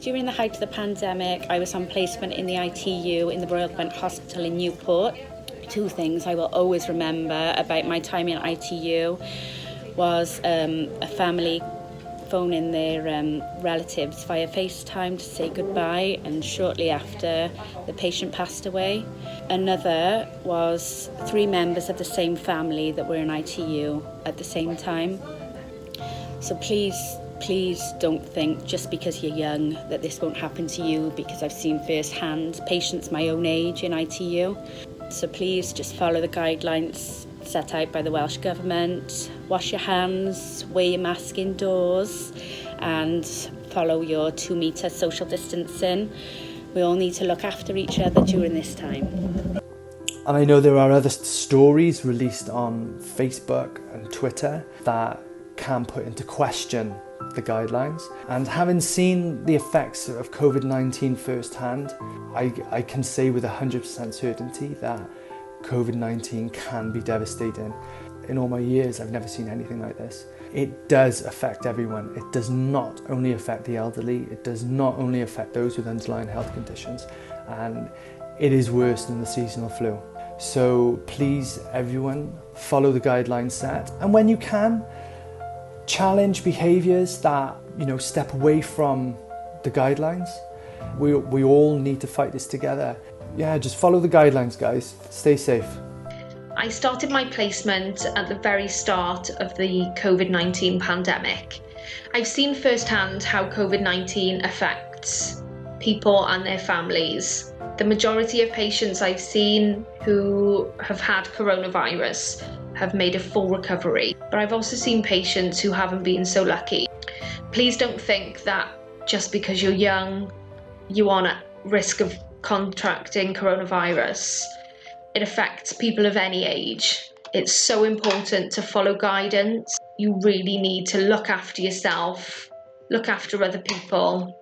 During the height of the pandemic, I was on placement in the ITU in the Royal Gwent Hospital in Newport. Two things I will always remember about my time in ITU was a family phoning their relatives via FaceTime to say goodbye, and shortly after the patient passed away. Another was 3 members of the same family that were in ITU at the same time. So please don't think just because you're young that this won't happen to you, because I've seen firsthand patients my own age in ITU. So please just follow the guidelines set out by the Welsh Government. Wash your hands, wear your mask indoors, and follow your 2-metre social distancing. We all need to look after each other during this time. And I know there are other stories released on Facebook and Twitter that can put into question the guidelines. And having seen the effects of COVID-19 firsthand, I can say with 100% certainty that COVID-19 can be devastating. In all my years, I've never seen anything like this. It does affect everyone. It does not only affect the elderly, it does not only affect those with underlying health conditions, and it is worse than the seasonal flu. So please, everyone, follow the guidelines set, and when you can, challenge behaviours that, step away from the guidelines. We all need to fight this together. Yeah, just follow the guidelines, guys. Stay safe. I started my placement at the very start of the COVID-19 pandemic. I've seen firsthand how COVID-19 affects people and their families. The majority of patients I've seen who have had coronavirus have made a full recovery, but I've also seen patients who haven't been so lucky. Please don't think that just because you're young, you are at risk of contracting coronavirus. It affects people of any age. It's so important to follow guidance. You really need to look after yourself, look after other people,